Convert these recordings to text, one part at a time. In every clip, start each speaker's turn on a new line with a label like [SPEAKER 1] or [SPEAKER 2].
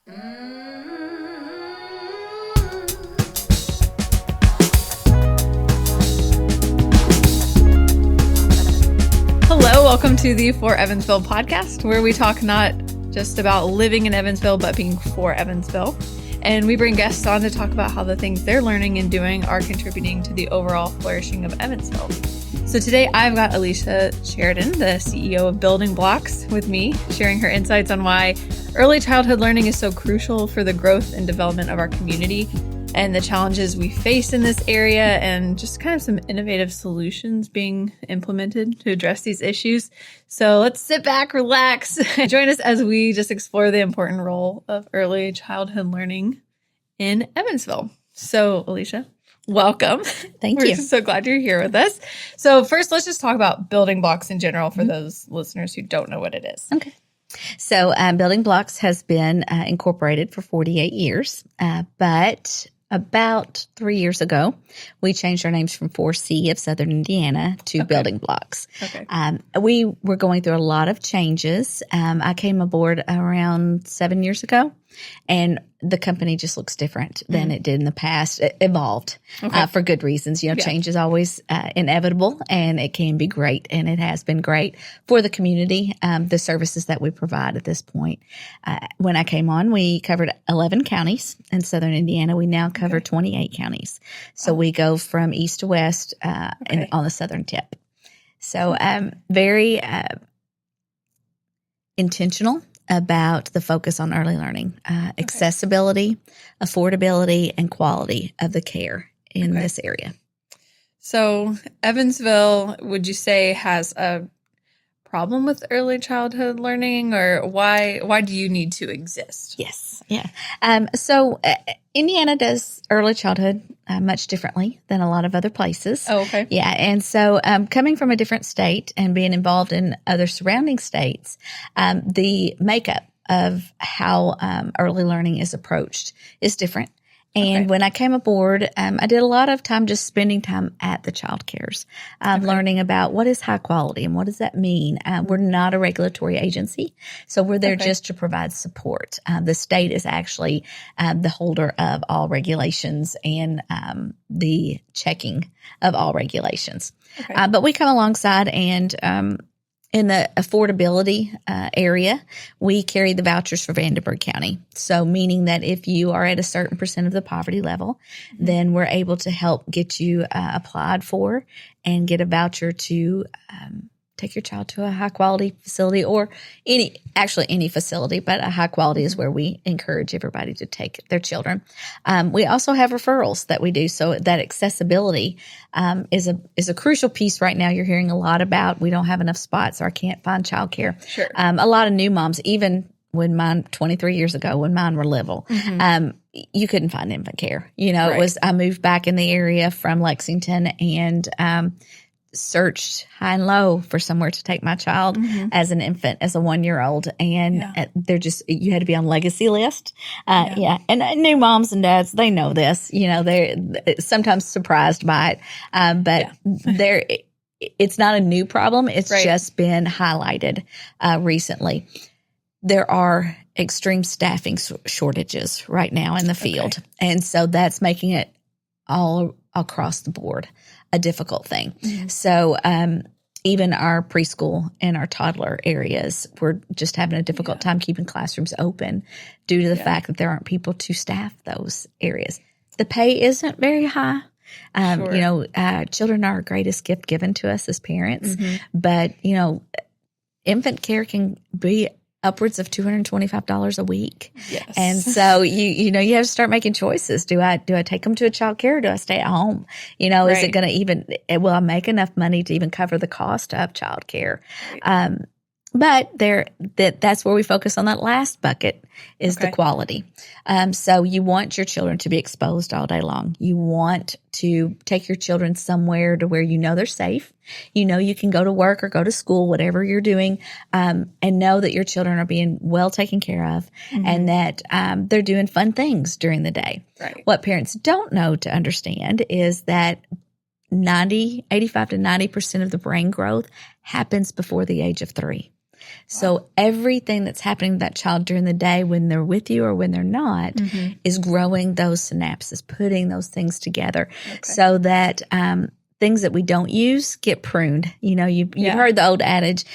[SPEAKER 1] Hello, welcome to the For Evansville podcast, where we talk not just about living in Evansville, but being for Evansville. And we bring guests on to talk about how the things they're learning and doing are contributing to the overall flourishing of Evansville. So today I've got Aleisha Sheridan, the CEO of Building Blocks, with me, sharing her insights on why early childhood learning is so crucial for the growth and development of our community and the challenges we face in this area, and just kind of some innovative solutions being implemented to address these issues. So let's sit back, relax, and join us as we just explore the important role of early childhood learning in Evansville. So Aleisha, welcome.
[SPEAKER 2] Thank you.
[SPEAKER 1] We're so glad you're here with us. So first, let's just talk about Building Blocks in general for those listeners who don't know what it is.
[SPEAKER 2] Okay. So Building Blocks has been incorporated for 48 years, but about 3 years ago, we changed our names from 4C of Southern Indiana to Building Blocks.
[SPEAKER 1] Okay.
[SPEAKER 2] We were going through a lot of changes. I came aboard around 7 years ago, and the company just looks different than it did in the past. It evolved for good reasons. You know, change is always inevitable, and it can be great, and it has been great for the community, the services that we provide at this point. When I came on, we covered 11 counties in Southern Indiana. We now cover 28 counties. So we go from east to west and on the southern tip. So very intentional about the focus on early learning, accessibility, affordability, and quality of the care in this area.
[SPEAKER 1] So Evansville, would you say, has a problem with early childhood learning, or why do you need to exist?
[SPEAKER 2] Yes. Yeah. So Indiana does early childhood much differently than a lot of other places.
[SPEAKER 1] Oh, okay.
[SPEAKER 2] Yeah. And so coming from a different state and being involved in other surrounding states, the makeup of how early learning is approached is different. And when I came aboard, I did a lot of time just spending time at the child cares, learning about what is high quality and what does that mean. We're not a regulatory agency, so we're there just to provide support. The state is actually the holder of all regulations and the checking of all regulations. But we come alongside and in the affordability area, we carry the vouchers for Vandenberg County. So meaning that if you are at a certain percent of the poverty level, then we're able to help get you applied for and get a voucher to take your child to a high quality facility, or any facility, but a high quality is where we encourage everybody to take their children. We also have referrals that we do. So that accessibility is a crucial piece right now. You're hearing a lot about, we don't have enough spots, or I can't find childcare.
[SPEAKER 1] Sure.
[SPEAKER 2] A lot of new moms, even when mine 23 years ago, when mine were little, you couldn't find infant care. You know, I moved back in the area from Lexington and searched high and low for somewhere to take my child as an infant, as a 1-year-old. And you had to be on legacy list. And new moms and dads, they know this, you know, they're sometimes surprised by it. But it's not a new problem. It's just been highlighted recently. There are extreme staffing shortages right now in the field. And so that's making it all across the board a difficult thing. So even our preschool and our toddler areas, we're just having a difficult time keeping classrooms open due to the fact that there aren't people to staff those areas. The pay isn't very high. You know, children are our greatest gift given to us as parents, but, you know, infant care can be upwards of $225 a week.
[SPEAKER 1] Yes.
[SPEAKER 2] And so you know, you have to start making choices. Do I take them to a child care, or do I stay at home? You know, is it going to will I make enough money to even cover the cost of child care? But that's where we focus on that last bucket is the quality. So you want your children to be exposed all day long. You want to take your children somewhere to where you know they're safe. You know you can go to work or go to school, whatever you're doing, and know that your children are being well taken care of and that they're doing fun things during the day.
[SPEAKER 1] Right.
[SPEAKER 2] What parents don't know to understand is that 85 to 90% of the brain growth happens before the age of 3. So everything that's happening to that child during the day when they're with you or when they're not is growing those synapses, putting those things together so that things that we don't use get pruned. You've heard the old adage,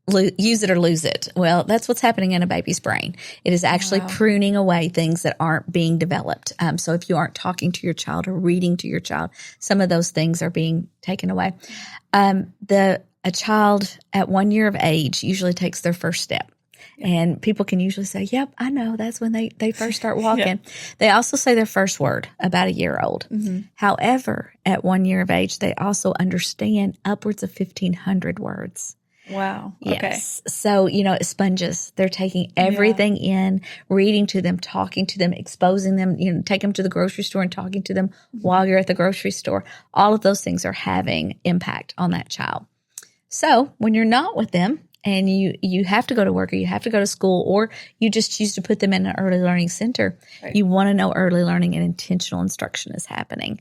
[SPEAKER 2] use it or lose it. Well, that's what's happening in a baby's brain. It is actually pruning away things that aren't being developed. So if you aren't talking to your child or reading to your child, some of those things are being taken away. A child at 1 year of age usually takes their first step. And people can usually say, yep, I know. That's when they first start walking. They also say their first word about a year old. However, at 1 year of age, they also understand upwards of 1,500 words.
[SPEAKER 1] Wow.
[SPEAKER 2] Yes. So, sponges. They're taking everything in, reading to them, talking to them, exposing them, take them to the grocery store and talking to them while you're at the grocery store. All of those things are having impact on that child. So when you're not with them and you have to go to work or you have to go to school or you just choose to put them in an early learning center, you want to know early learning and intentional instruction is happening.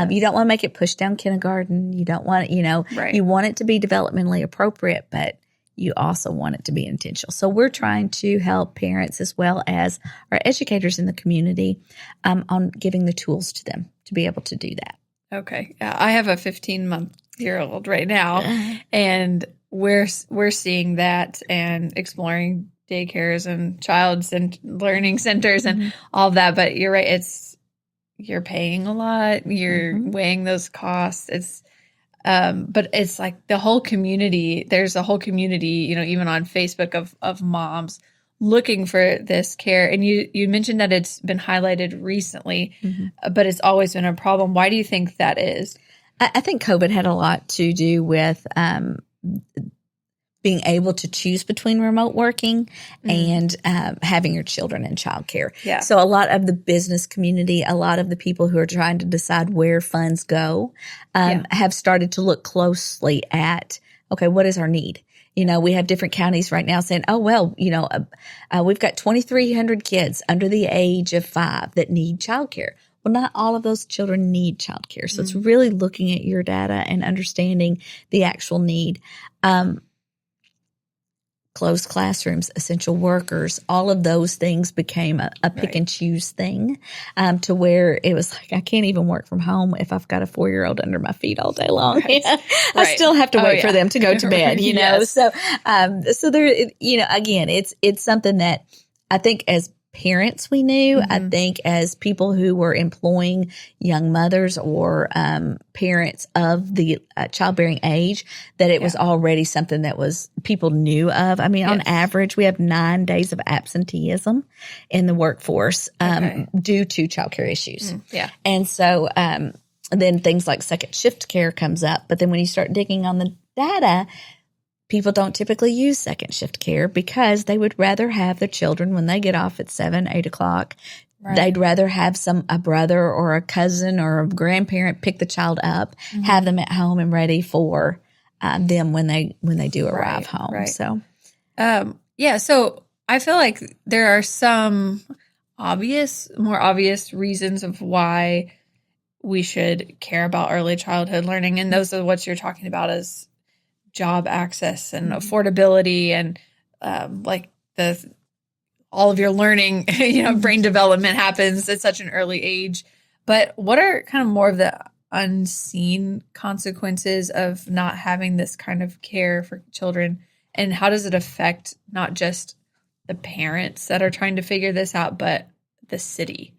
[SPEAKER 2] You don't want to make it push down kindergarten. You don't want it, you want it to be developmentally appropriate, but you also want it to be intentional. So we're trying to help parents as well as our educators in the community on giving the tools to them to be able to do that.
[SPEAKER 1] Okay. I have a 15-month-year-old right now, and we're seeing that and exploring daycares and child's and learning centers and all of that. But you're right. You're paying a lot. You're weighing those costs. But it's like the whole community. There's a whole community, even on Facebook of moms looking for this care. And you mentioned that it's been highlighted recently, but it's always been a problem. Why do you think that is?
[SPEAKER 2] I think COVID had a lot to do with being able to choose between remote working and having your children in childcare.
[SPEAKER 1] Yeah.
[SPEAKER 2] So a lot of the business community, a lot of the people who are trying to decide where funds go have started to look closely at, okay, what is our need? We have different counties right now saying, oh, well, we've got 2,300 kids under the age of 5 that need childcare. Well, not all of those children need childcare. So it's really looking at your data and understanding the actual need. Closed classrooms, essential workers, all of those things became a pick and choose thing to where it was like, I can't even work from home if I've got a 4-year-old under my feet all day long. I still have to wait for them to go to bed, So, so there, again, it's something that I think as parents we knew. I think as people who were employing young mothers or parents of the childbearing age, that it was already something that was people knew of. I mean, on average, we have 9 days of absenteeism in the workforce due to childcare issues. And so then things like second shift care comes up. But then when you start digging on the data, people don't typically use second shift care because they would rather have their children when they get off at 7, 8 o'clock. They'd rather have a brother or a cousin or a grandparent pick the child up, have them at home and ready for them when they do arrive home. So,
[SPEAKER 1] so I feel like there are some more obvious reasons of why we should care about early childhood learning, and those are what you're talking about as job access and affordability and all of your learning, brain development happens at such an early age. But what are kind of more of the unseen consequences of not having this kind of care for children? And how does it affect not just the parents that are trying to figure this out, but the city?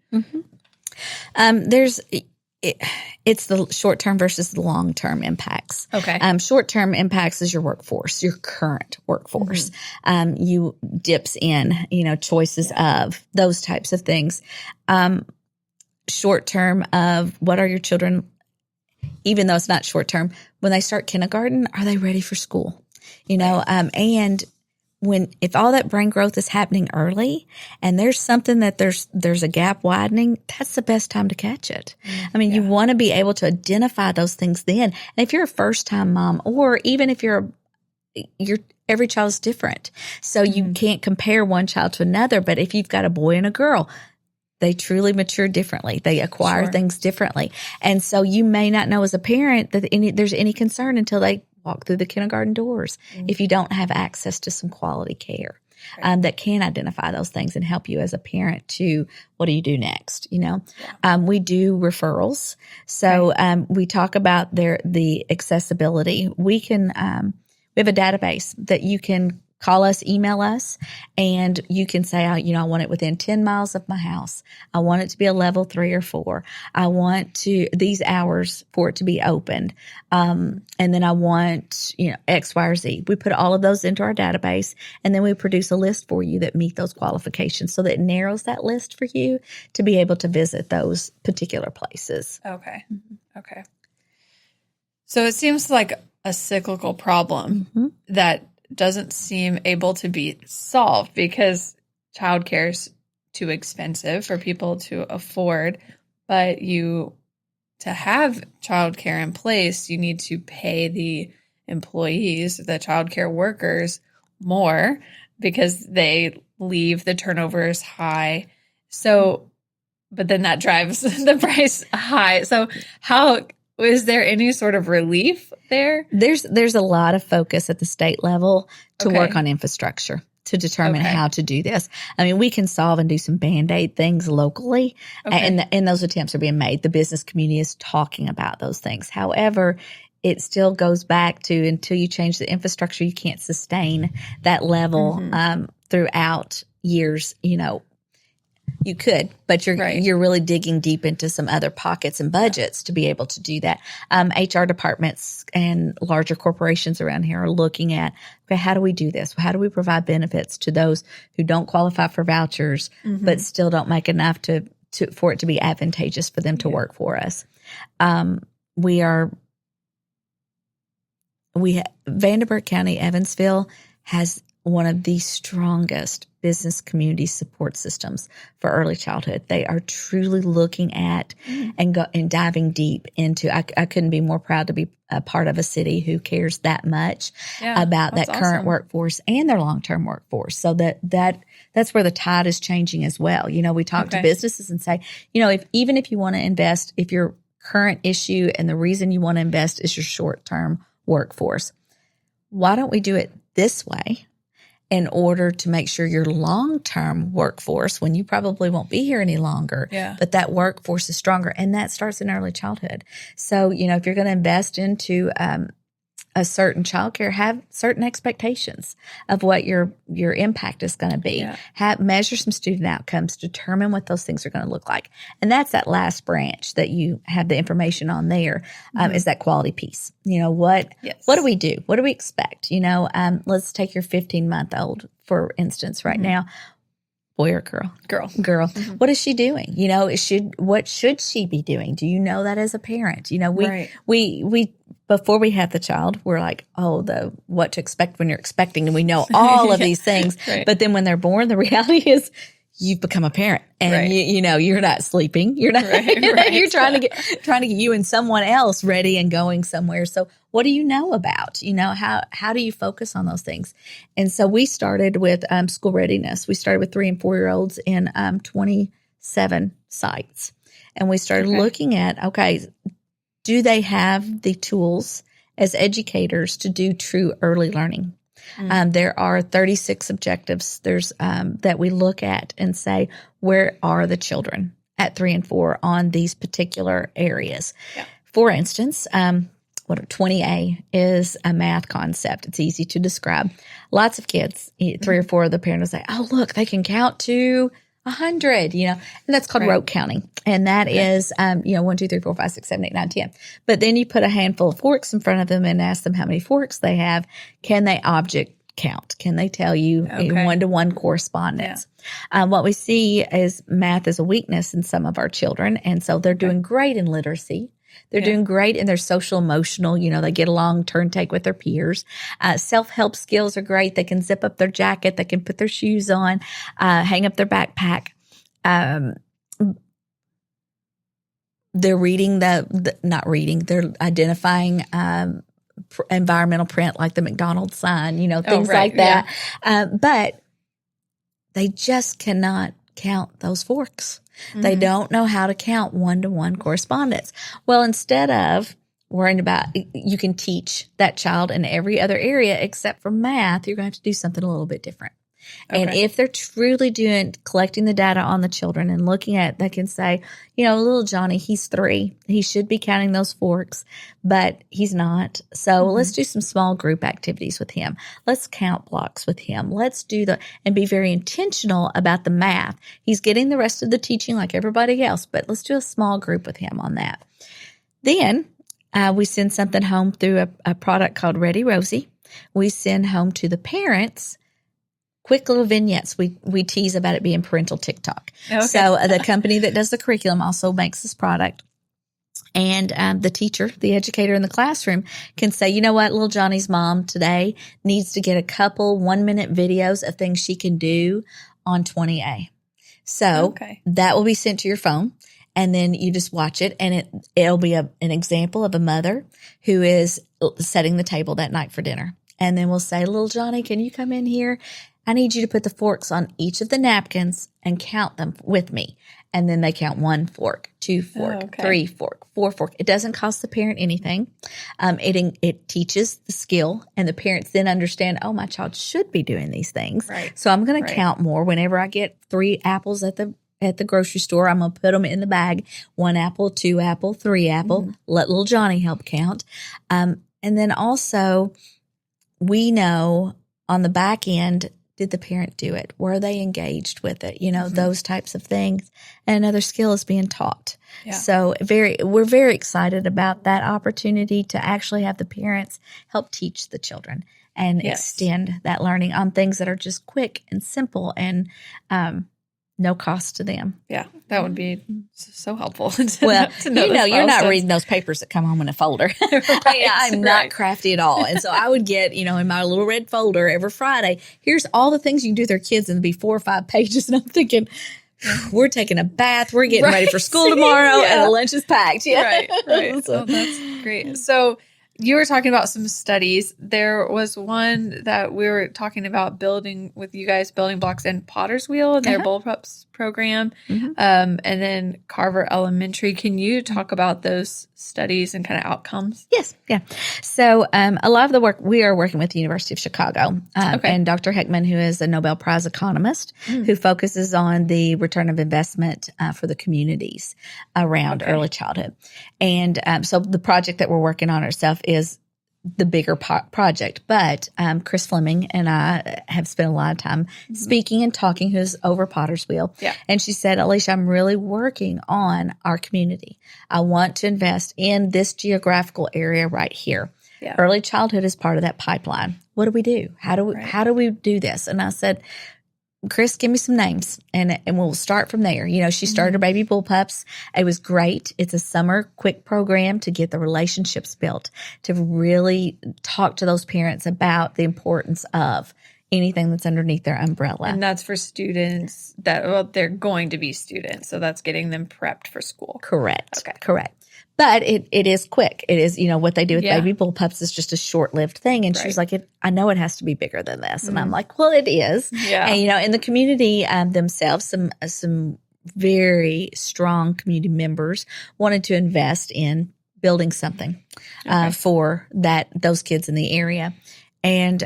[SPEAKER 2] It's the short-term versus the long-term impacts.
[SPEAKER 1] Okay.
[SPEAKER 2] Short-term impacts is your workforce, your current workforce. You dips in, choices of those types of things. Short-term of what are your children, even though it's not short-term, when they start kindergarten, are they ready for school? And if all that brain growth is happening early and there's something that there's a gap widening, that's the best time to catch it. I mean, you want to be able to identify those things then. And if you're a first time mom, or even if every child's different. So you can't compare one child to another. But if you've got a boy and a girl, they truly mature differently. They acquire things differently. And so you may not know as a parent that there's any concern until they walk through the kindergarten doors if you don't have access to some quality care.
[SPEAKER 1] Right.
[SPEAKER 2] That can identify those things and help you as a parent to what do you do next,
[SPEAKER 1] Yeah.
[SPEAKER 2] We do referrals. So we talk about the accessibility. We can we have a database that you can call us, email us, and you can say, I want it within 10 miles of my house. I want it to be a level 3 or 4. I want these hours for it to be opened. And then I want, X, Y, or Z. We put all of those into our database, and then we produce a list for you that meet those qualifications so that it narrows that list for you to be able to visit those particular places.
[SPEAKER 1] Okay. Okay. So it seems like a cyclical problem that doesn't seem able to be solved because childcare is too expensive for people to afford. But to have childcare in place, you need to pay the employees, the childcare workers, more because they leave, the turnover is high. So, but then that drives the price high. So is there any sort of relief there?
[SPEAKER 2] There's a lot of focus at the state level to work on infrastructure to determine how to do this. I mean, we can solve and do some Band-Aid things locally, and those attempts are being made. The business community is talking about those things. However, it still goes back to until you change the infrastructure, you can't sustain that level throughout years, You could, but you're really digging deep into some other pockets and budgets to be able to do that. HR departments and larger corporations around here are looking at, okay, how do we do this? How do we provide benefits to those who don't qualify for vouchers, but still don't make enough for it to be advantageous for them to work for us? Vanderbilt County, Evansville has one of the strongest business community support systems for early childhood. They are truly looking at and diving deep into. I couldn't be more proud to be a part of a city who cares that much about that current workforce and their long-term workforce. So that's where the tide is changing as well. We talk to businesses and say, even if you want to invest, if your current issue and the reason you want to invest is your short-term workforce, why don't we do it this way? In order to make sure your long-term workforce, when you probably won't be here any longer, but that workforce is stronger. And that starts in early childhood. So, if you're going to invest into a certain childcare, have certain expectations of what your impact is going to be. Measure some student outcomes, determine what those things are going to look like. And that's that last branch that you have the information on there, is that quality piece. What do we do? What do we expect? Let's take your 15-month-old, for instance, right now. Boy or girl? Girl. What is she doing? What should she be doing? Do you know that as a parent? We before we have the child, we're like, what to expect when you're expecting, and we know all of these things. But then when they're born, the reality is you've become a parent, and you're not sleeping. You're not. You're trying to get you and someone else ready and going somewhere. So what do you know about? How do you focus on those things? And so we started with school readiness. We started with 3 and 4-year-olds in 27 sites, and we started looking at do they have the tools as educators to do true early learning? There are 36 objectives that we look at and say, where are the children at 3 and 4 on these particular areas? For instance, 20A is a math concept. It's easy to describe. Lots of kids, 3 or 4 of the parents will say, oh, look, they can count to 100, and that's called rote counting. And that is, 1, 2, 3, 4, 5, 6, 7, 8, 9, 10. But then you put a handful of forks in front of them and ask them how many forks they have. Can they object count? Can they tell you a 1-to-1 correspondence? What we see is math is a weakness in some of our children. And so they're doing great in literacy. They're doing great in their social emotional, they get along, turn take with their peers. Self-help skills are great. They can zip up their jacket. They can put their shoes on, hang up their backpack. They're reading not reading, they're identifying environmental print like the McDonald's sign, things like that. But they just cannot count those forks. They don't know how to count 1-to-1 correspondence. Well, instead of worrying about, you can teach that child in every other area except for math. You're going to have to do something a little bit different. And if they're truly collecting the data on the children and looking at, they can say, little Johnny, he's 3. He should be counting those forks, but he's not. So let's do some small group activities with him. Let's count blocks with him. Let's do and be very intentional about the math. He's getting the rest of the teaching like everybody else, but let's do a small group with him on that. Then we send something home through a product called Ready Rosie. We send home to the parents quick little vignettes. We tease about it being parental TikTok. Okay. So the company that does the curriculum also makes this product. And the teacher, the educator in the classroom can say, you know what, little Johnny's mom today needs to get a couple 1-minute videos of things she can do on 20A. So that will be sent to your phone. And then you just watch it, and it'll be an example of a mother who is setting the table that night for dinner. And then we'll say, little Johnny, can you come in here? I need you to put the forks on each of the napkins and count them with me. And then they count 1 fork, 2 fork, 3 fork, 4 fork. It doesn't cost the parent anything. It teaches the skill, and the parents then understand, oh, my child should be doing these things. Right. So I'm going to count more. Whenever I get 3 apples at the grocery store, I'm going to put them in the bag. 1 apple, 2 apple, 3 apple. Let little Johnny help count. And then also we know on the back end, did the parent do it? Were they engaged with it? Those types of things. And another skill is being taught. Yeah. So we're very excited about that opportunity to actually have the parents help teach the children and extend that learning on things that are just quick and simple and no cost to them.
[SPEAKER 1] Yeah, that would be so helpful.
[SPEAKER 2] To know you're not reading those papers that come home in a folder. I'm not crafty at all. And so I would get, in my little red folder every Friday, here's all the things you can do with their kids, and it'd be 4 or 5 pages. And I'm thinking, we're taking a bath, we're getting ready for school tomorrow, and the lunch is packed.
[SPEAKER 1] Right. So that's great. So you were talking about some studies. There was one that we were talking about building with you guys, building blocks in Potter's Wheel and their Bullpups program, and then Carver Elementary. Can you talk about those studies and kind of outcomes?
[SPEAKER 2] Yes. Yeah. So a lot of the work, we are working with the University of Chicago and Dr. Heckman, who is a Nobel Prize economist who focuses on the return of investment for the communities around early childhood. And so the project that we're working on ourselves is the bigger project. But Chris Fleming and I have spent a lot of time speaking and talking, who's over Potter's Wheel. Yeah. And she said, Aleisha, I'm really working on our community. I want to invest in this geographical area right here. Yeah. Early childhood is part of that pipeline. What do we do? How do we do this? And I said, Chris, give me some names, and we'll start from there. She started her baby bullpups. It was great. It's a summer quick program to get the relationships built, to really talk to those parents about the importance of anything that's underneath their umbrella.
[SPEAKER 1] And that's for students they're going to be students. So that's getting them prepped for school.
[SPEAKER 2] Correct. Okay. Correct. But it is quick. It is, what they do with baby bullpups is just a short-lived thing. And she was like, I know it has to be bigger than this. And I'm like, well, it is. Yeah. And, in the community themselves, some very strong community members wanted to invest in building something for those kids in the area. And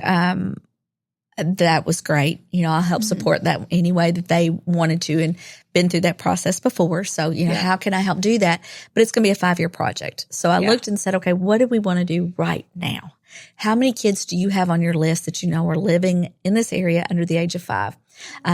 [SPEAKER 2] that was great. I'll help support that any way that they wanted to and been through that process before. So, how can I help do that? But it's going to be a 5-year project. So I looked and said, okay, what do we want to do right now? How many kids do you have on your list that are living in this area under the age of 5?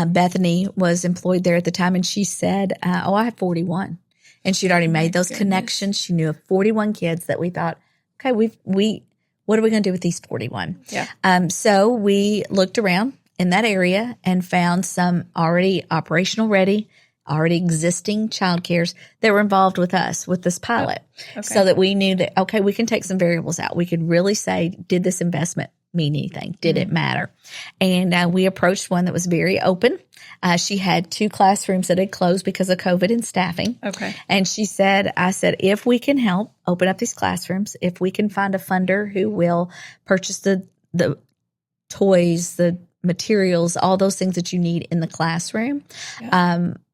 [SPEAKER 2] Bethany was employed there at the time, and she said, I have 41. And she'd already made those connections. She knew of 41 kids that we thought, okay, what are we going to do with these 41? Yeah. So we looked around in that area and found some already operational ready, already existing childcares that were involved with us with this pilot. So that we knew that, okay, we can take some variables out. We could really say, did this investment mean anything? Did it matter? And we approached one that was very open. She had 2 classrooms that had closed because of COVID and staffing. Okay. And I said, if we can help open up these classrooms, if we can find a funder who will purchase the toys, the materials, all those things that you need in the classroom,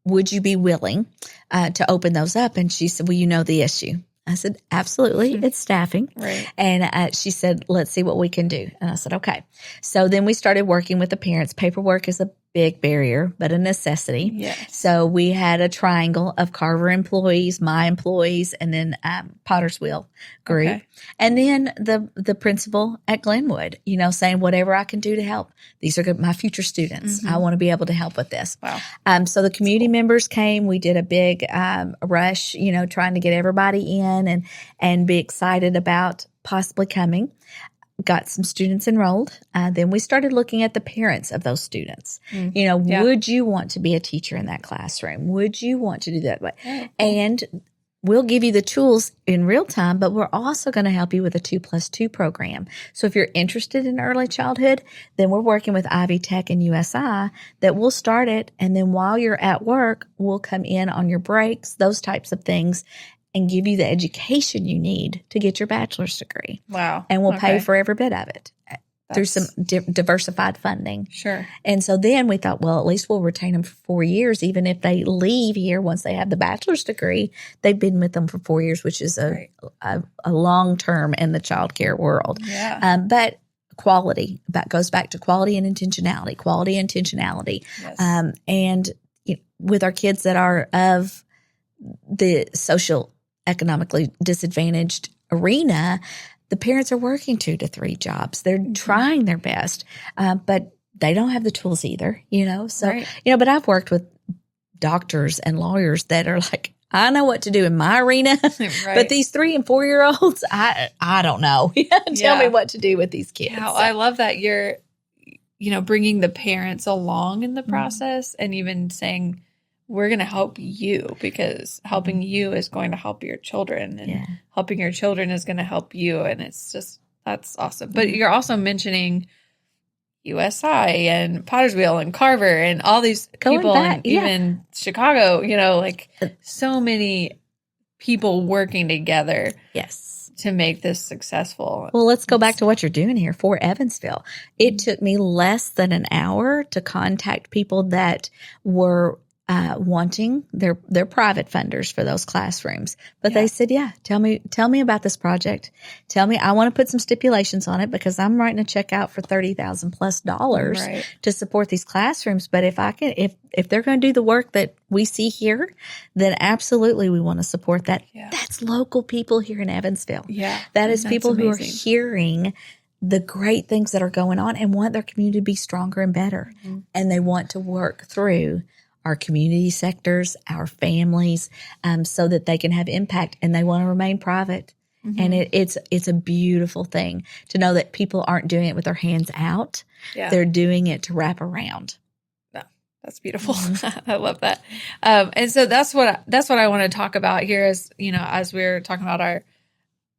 [SPEAKER 2] would you be willing to open those up? And she said, well, the issue. I said, absolutely. It's staffing.
[SPEAKER 1] Right.
[SPEAKER 2] And she said, let's see what we can do. And I said, okay. So then we started working with the parents. Paperwork is a big barrier, but a necessity.
[SPEAKER 1] Yes.
[SPEAKER 2] So we had a triangle of Carver employees, my employees, and then Potter's Wheel group. Okay. And then the principal at Glenwood, saying whatever I can do to help. These are my future students. I want to be able to help with this.
[SPEAKER 1] Wow.
[SPEAKER 2] So the community members came. We did a big rush, trying to get everybody in and be excited about possibly coming. Got some students enrolled. Then we started looking at the parents of those students. Would you want to be a teacher in that classroom? Would you want to do that way? Yeah. And we'll give you the tools in real time, but we're also going to help you with a 2+2 program. So if you're interested in early childhood, then we're working with Ivy Tech and USI that we'll start it. And then while you're at work, we'll come in on your breaks, those types of things, and give you the education you need to get your bachelor's degree.
[SPEAKER 1] Wow.
[SPEAKER 2] And we'll pay for every bit of it through some diversified funding.
[SPEAKER 1] Sure.
[SPEAKER 2] And so then we thought, well, at least we'll retain them for 4 years. Even if they leave here once they have the bachelor's degree, they've been with them for 4 years, which is a long term in the childcare world.
[SPEAKER 1] Yeah.
[SPEAKER 2] But quality, that goes back to quality and intentionality.
[SPEAKER 1] Yes.
[SPEAKER 2] And with our kids that are of the social economically disadvantaged arena, the parents are working 2 to 3 jobs. They're trying their best, but they don't have the tools either, So, but I've worked with doctors and lawyers that are like, I know what to do in my arena, but these 3 and 4 year olds, I don't know. Tell me what to do with these kids.
[SPEAKER 1] Yeah, I love that you're, bringing the parents along in the process and even saying, we're going to help you because helping you is going to help your children and helping your children is going to help you. And it's just, that's awesome. But you're also mentioning USI and Potter's Wheel and Carver and all these people and even Chicago, so many people working together.
[SPEAKER 2] Yes.
[SPEAKER 1] To make this successful.
[SPEAKER 2] Well, let's go back to what you're doing here for Evansville. It took me less than an hour to contact people that were wanting their private funders for those classrooms. But they said, tell me about this project. Tell me, I want to put some stipulations on it because I'm writing a check out for $30,000+ to support these classrooms. But if they're going to do the work that we see here, then absolutely we want to support that. Yeah. That's local people here in Evansville.
[SPEAKER 1] Yeah.
[SPEAKER 2] That is people who are hearing the great things that are going on and want their community to be stronger and better. Mm-hmm. And they want to work through our community sectors, our families, so that they can have impact, and they want to remain private. Mm-hmm. And it's a beautiful thing to know that people aren't doing it with their hands out. Yeah. They're doing it to wrap around.
[SPEAKER 1] No, that's beautiful. Mm-hmm. I love that. And so that's what I want to talk about here is, as we're talking about our,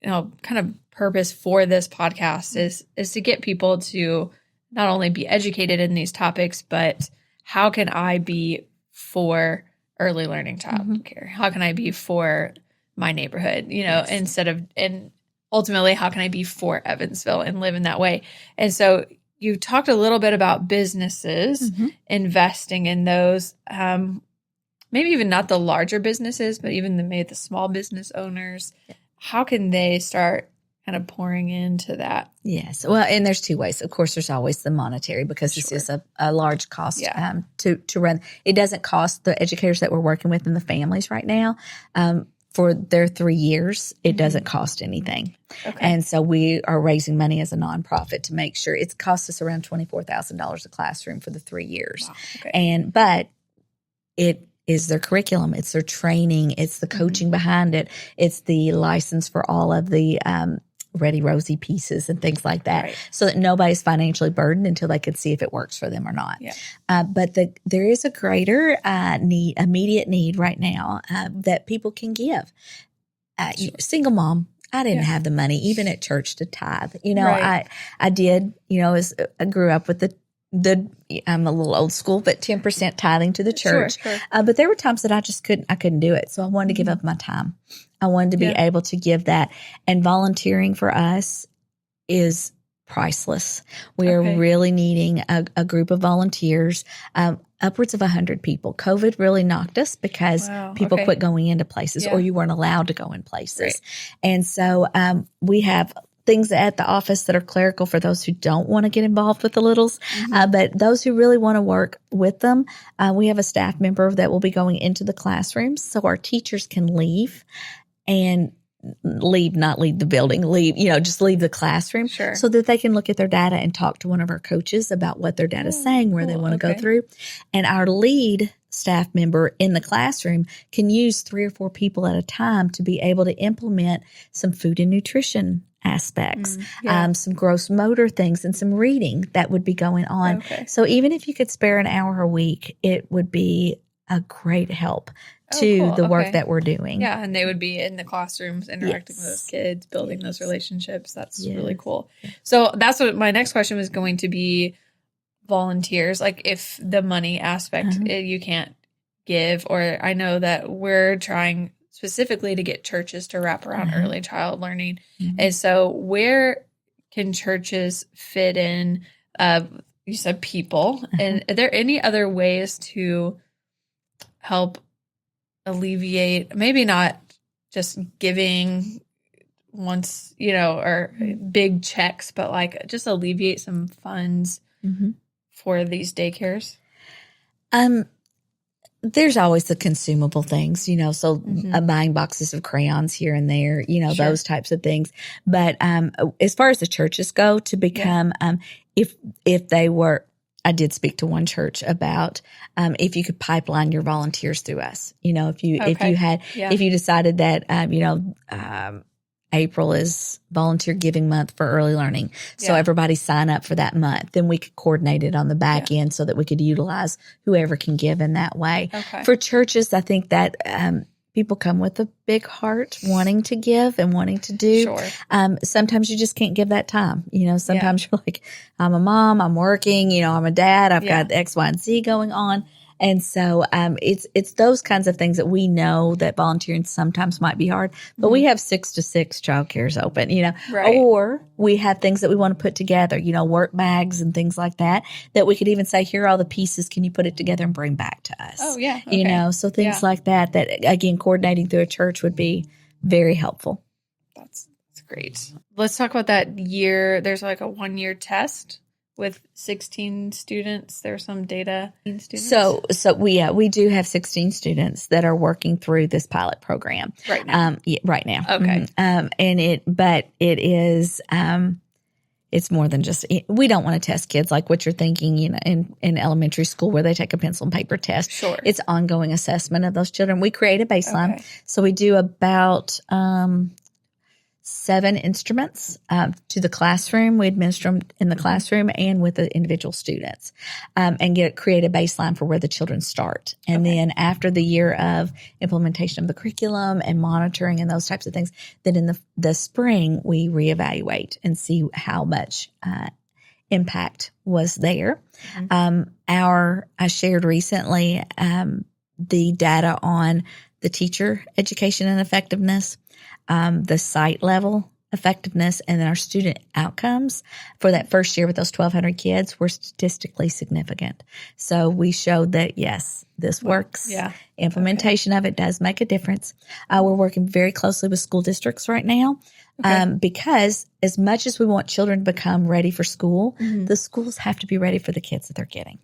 [SPEAKER 1] kind of purpose for this podcast is to get people to not only be educated in these topics, but how can I be for early learning child care? How can I be for my neighborhood, and ultimately, how can I be for Evansville and live in that way? And so you talked a little bit about businesses investing in those, maybe even not the larger businesses, but even maybe the small business owners. How can they start kind of pouring into that?
[SPEAKER 2] Yes. Well, and there's 2 ways. Of course, there's always the monetary because this is a large cost to run. It doesn't cost the educators that we're working with and the families right now. For their 3 years, it doesn't cost anything. Okay. And so we are raising money as a nonprofit to make sure it costs us around $24,000 a classroom for the 3 years. Wow. Okay. But it is their curriculum, it's their training, it's the coaching behind it, it's the license for all of the Ready Rosie pieces and things like that, so that nobody's financially burdened until they can see if it works for them or not. Yeah. But there is a greater immediate need right now that people can give. Single mom, I didn't have the money even at church to tithe. I did. I grew up with I'm a little old school, but 10% tithing to the church. Sure. But there were times that I just couldn't do it. So I wanted to give up my time. I wanted to be able to give that. And volunteering for us is priceless. We are really needing a group of volunteers, upwards of 100 people. COVID really knocked us because people quit going into places or you weren't allowed to go in places.
[SPEAKER 1] Right.
[SPEAKER 2] And so we have things at the office that are clerical for those who don't want to get involved with the littles. But those who really want to work with them, we have a staff member that will be going into the classrooms so our teachers can leave and not leave the building, just leave the classroom so that they can look at their data and talk to one of our coaches about what their data is saying, where they want to go through. And our lead staff member in the classroom can use 3 or 4 people at a time to be able to implement some food and nutrition aspects, some gross motor things and some reading that would be going on. So even if you could spare an hour a week, it would be a great help to the work that we're doing.
[SPEAKER 1] Yeah, and they would be in the classrooms interacting with those kids, building those relationships. That's really cool. So that's what my next question was going to be, volunteers. Like if the money aspect you can't give, or I know that we're trying specifically to get churches to wrap around early child learning. And so where can churches fit in, you said people, and are there any other ways to help alleviate, maybe not just giving once, or big checks, but like just alleviate some funds for these daycares?
[SPEAKER 2] There's always the consumable things, so buying boxes of crayons here and there, those types of things. But as far as the churches go, to become, if they were, I did speak to one church about if you could pipeline your volunteers through us. If you decided that April is volunteer giving month for early learning, so everybody sign up for that month, then we could coordinate it on the back end so that we could utilize whoever can give in that way. For churches, I think that people come with a big heart wanting to give and wanting to do. Sometimes you just can't give that time. Sometimes you're like, I'm a mom, I'm working, I'm a dad, I've got X, Y, and Z going on. And so it's those kinds of things that we know that volunteering sometimes might be hard, but we have 6 to 6 childcares open, or we have things that we want to put together, work bags and things like that we could even say, here are all the pieces. Can you put it together and bring back to us? So things like that again, coordinating through a church would be very helpful.
[SPEAKER 1] That's great. Let's talk about that year. There's like a 1-year test with 16 students. There's some data students. So we do have 16 students that are working through this pilot program right now.
[SPEAKER 2] Right now.
[SPEAKER 1] Okay.
[SPEAKER 2] But it is it's more than just, we don't want to test kids like what you're thinking, in elementary school where they take a pencil and paper test. It's ongoing assessment of those children. We create a baseline. So we do about 7 instruments to the classroom. We administer them in the classroom and with the individual students, and create a baseline for where the children start. And then after the year of implementation of the curriculum and monitoring and those types of things, then in the spring, we reevaluate and see how much impact was there. I shared recently the data on the teacher education and effectiveness, the site level effectiveness, and then our student outcomes for that first year with those 1,200 kids were statistically significant. So we showed that, yes, this works. Implementation of it does make a difference. We're working very closely with school districts right now because as much as we want children to become ready for school, the schools have to be ready for the kids that they're getting.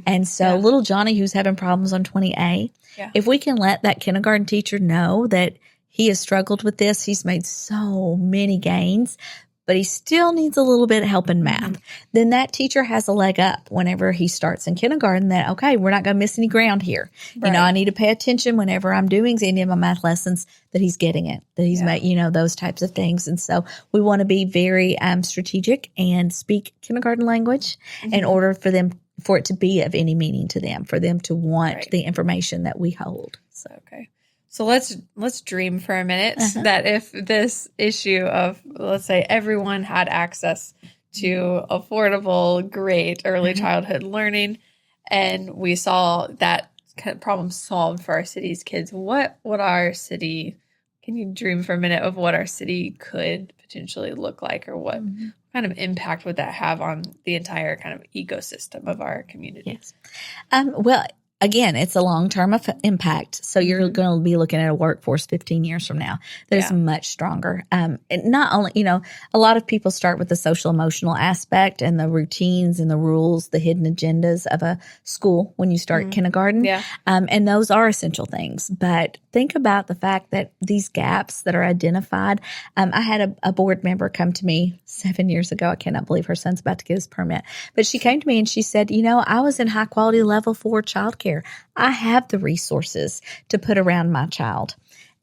[SPEAKER 2] And so little Johnny, who's having problems on 20A, if we can let that kindergarten teacher know that he has struggled with this, he's made so many gains, but he still needs a little bit of help in math, then that teacher has a leg up whenever he starts in kindergarten that, okay, we're not going to miss any ground here. I need to pay attention whenever I'm doing any of my math lessons that he's getting it, that he's made, those types of things. And so we want to be very strategic and speak kindergarten language in order for it to be of any meaning to them, for them to want the information that we hold.
[SPEAKER 1] So let's dream for a minute that if this issue of, let's say, everyone had access to affordable, great early childhood learning, and we saw that kind of problem solved for our city's kids, what would our city, can you dream for a minute of what our city could potentially look like, or what kind kind of impact would that have on the entire kind of ecosystem of our community?
[SPEAKER 2] Yes. Well, again, it's a long-term impact. So you're going to be looking at a workforce 15 years from now that is much stronger. And not only, a lot of people start with the social emotional aspect and the routines and the rules, the hidden agendas of a school when you start kindergarten.
[SPEAKER 1] Yeah.
[SPEAKER 2] And those are essential things. But think about the fact that these gaps that are identified. I had a board member come to me 7 years ago. I cannot believe her son's about to get his permit. But she came to me and she said, I was in high quality level 4 childcare. I have the resources to put around my child.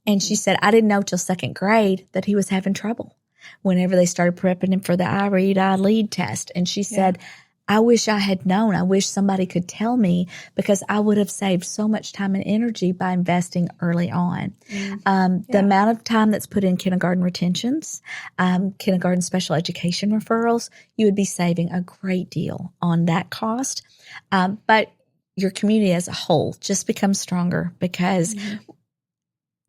[SPEAKER 2] And she said, I didn't know till 2nd grade that he was having trouble whenever they started prepping him for the I-read test. And she said, I wish I had known. I wish somebody could tell me because I would have saved so much time and energy by investing early on. The amount of time that's put in kindergarten retentions, kindergarten special education referrals, you would be saving a great deal on that cost. But your community as a whole just becomes stronger because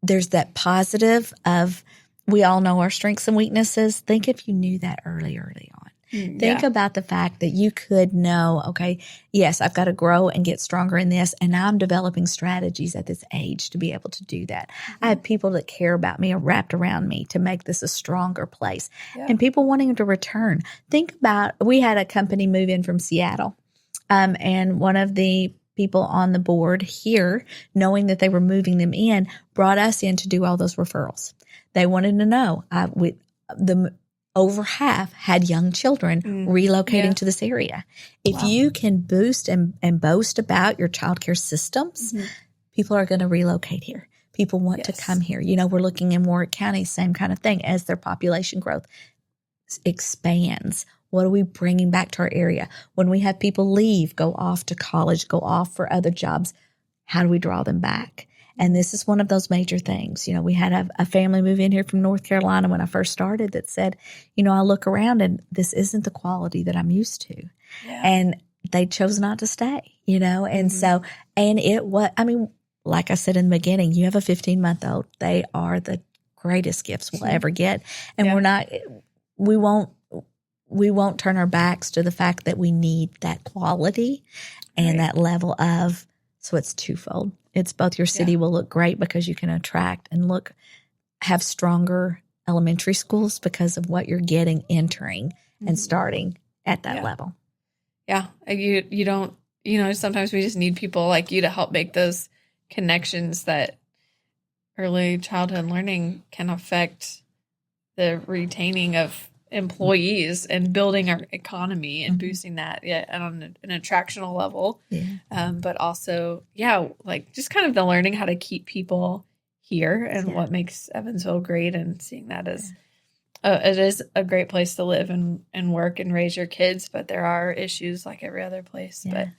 [SPEAKER 2] there's that positive of we all know our strengths and weaknesses. Think if you knew that early on. Think about the fact that you could know, okay, yes, I've got to grow and get stronger in this, and I'm developing strategies at this age to be able to do that. I have people that care about me wrapped around me to make this a stronger place, and people wanting to return. Think about, we had a company move in from Seattle. And one of the people on the board here, knowing that they were moving them in, brought us in to do all those referrals. They wanted to know. Over half had young children relocating to this area. If you can boost and boast about your childcare systems, people are going to relocate here. People want to come here. We're looking in Warwick County, same kind of thing. As their population growth expands, what are we bringing back to our area? When we have people leave, go off to college, go off for other jobs, how do we draw them back? And this is one of those major things. We had a family move in here from North Carolina when I first started that said, I look around and this isn't the quality that I'm used to. Yeah. And they chose not to stay, and so, and like I said in the beginning, you have a 15-month-old. They are the greatest gifts we'll ever get. And we won't turn our backs to the fact that we need that quality and that level of, so it's twofold. It's both your city will look great because you can attract and have stronger elementary schools because of what you're getting, entering and starting at that level.
[SPEAKER 1] Yeah. You don't, sometimes we just need people like you to help make those connections that early childhood learning can affect the retaining of employees and building our economy and boosting that on an attractional level. But also, like just kind of the learning how to keep people here and what makes Evansville great, and seeing that as it is a great place to live and work and raise your kids, but there are issues like every other place. But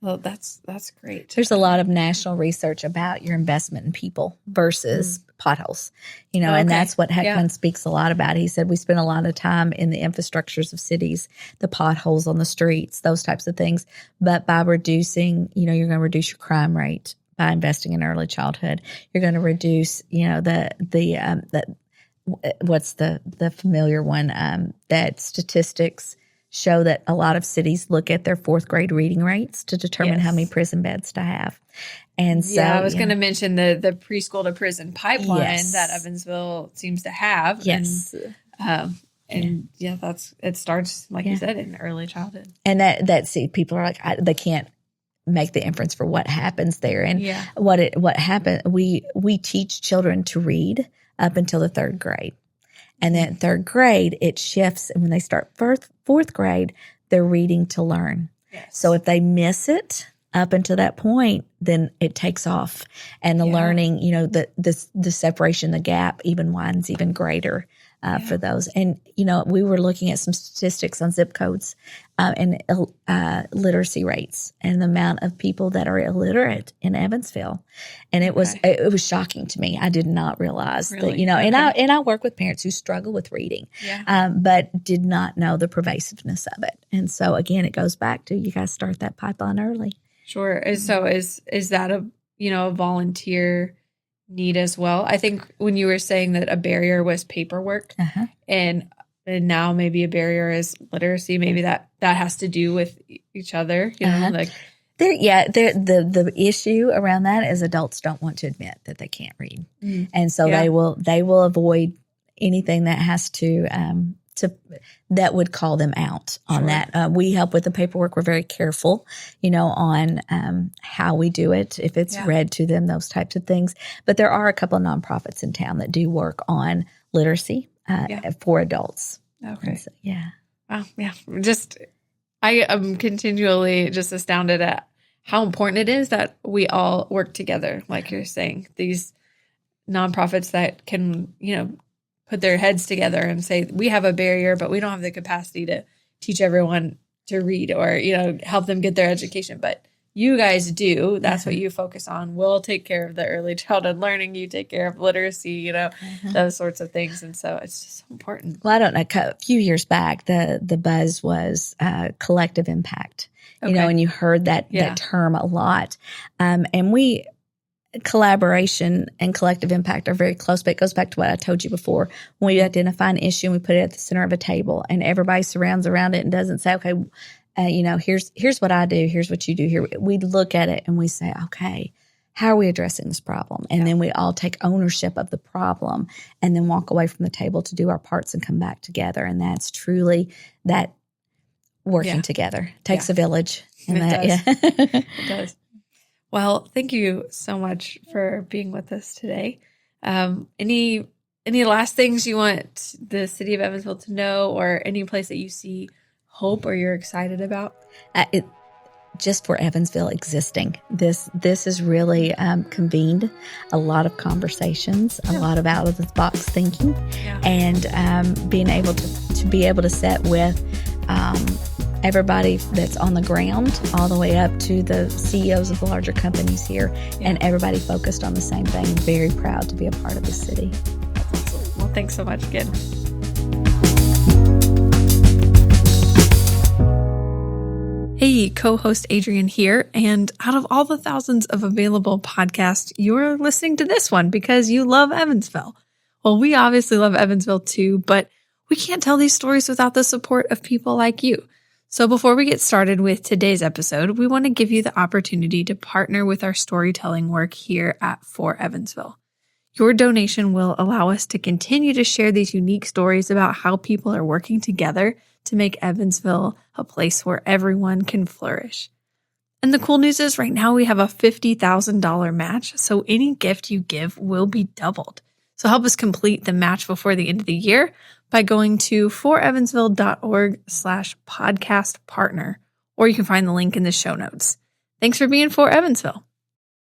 [SPEAKER 1] well, that's great.
[SPEAKER 2] There's a lot of national research about your investment in people versus potholes, and that's what Heckman speaks a lot about. He said we spend a lot of time in the infrastructures of cities, the potholes on the streets, those types of things. But by reducing, you're going to reduce your crime rate by investing in early childhood. You're going to reduce, what's the familiar one that statistics show that a lot of cities look at their 4th grade reading rates to determine how many prison beds to have. And so
[SPEAKER 1] I was going to mention the preschool to prison pipeline that Evansville seems to have.
[SPEAKER 2] Yes.
[SPEAKER 1] It starts, like you said, in early childhood.
[SPEAKER 2] And people are like, they can't make the inference for what happens there. And what happened, we teach children to read up until the 3rd grade. And then 3rd grade, it shifts. And when they start 4th grade, they're reading to learn. Yes. So if they miss it up until that point, then it takes off. And the learning, the separation, the gap even widens even greater for those. And, we were looking at some statistics on zip codes and literacy rates and the amount of people that are illiterate in Evansville. And it was shocking to me. I did not realize that, and I work with parents who struggle with reading, but did not know the pervasiveness of it. And so again, it goes back to you guys start that pipeline early.
[SPEAKER 1] Sure. So is that a volunteer need as well? I think when you were saying that a barrier was paperwork, and and now maybe a barrier is literacy. Maybe that has to do with each other, you know, like.
[SPEAKER 2] The issue around that is adults don't want to admit that they can't read. And so they will avoid anything that has to that would call them out on that. We help with the paperwork. We're very careful, on how we do it, if it's read to them, those types of things. But there are a couple of nonprofits in town that do work on literacy for adults.
[SPEAKER 1] Okay.
[SPEAKER 2] So, yeah.
[SPEAKER 1] Wow. Yeah. I am continually just astounded at how important it is that we all work together. Like you're saying, these nonprofits that can, put their heads together and say, we have a barrier, but we don't have the capacity to teach everyone to read or, help them get their education. But you guys do. That's what you focus on. We'll take care of the early childhood learning. You take care of literacy, those sorts of things. And so it's just so important.
[SPEAKER 2] Well, I don't know. A few years back, the buzz was collective impact, and you heard that term a lot. And collaboration and collective impact are very close, but it goes back to what I told you before. When we identify an issue and we put it at the center of a table and everybody surrounds around it and doesn't say, okay, here's what I do, here's what you do here. We look at it and we say, okay, how are we addressing this problem? And then we all take ownership of the problem and then walk away from the table to do our parts and come back together. And that's truly that working together. It takes a village. And
[SPEAKER 1] It does. Well, thank you so much for being with us today. Any last things you want the city of Evansville to know, or any place that you see hope or you're excited about?
[SPEAKER 2] Just for Evansville existing, this has really convened a lot of conversations, a lot of out of the box thinking, and being able to be able to sit with everybody that's on the ground all the way up to the CEOs of the larger companies here, and everybody focused on the same thing. I'm very proud to be a part of the city.
[SPEAKER 1] That's awesome. Well, thanks so much again. Hey, co-host Adrienne here. And out of all the thousands of available podcasts, you're listening to this one because you love Evansville. Well, we obviously love Evansville too, but we can't tell these stories without the support of people like you. So before we get started with today's episode, we want to give you the opportunity to partner with our storytelling work here at For Evansville. Your donation will allow us to continue to share these unique stories about how people are working together to make Evansville a place where everyone can flourish. And the cool news is right now we have a $50,000 match, so any gift you give will be doubled. So help us complete the match before the end of the year by going to forevansville.org/podcast partner, or you can find the link in the show notes. Thanks for being For Evansville.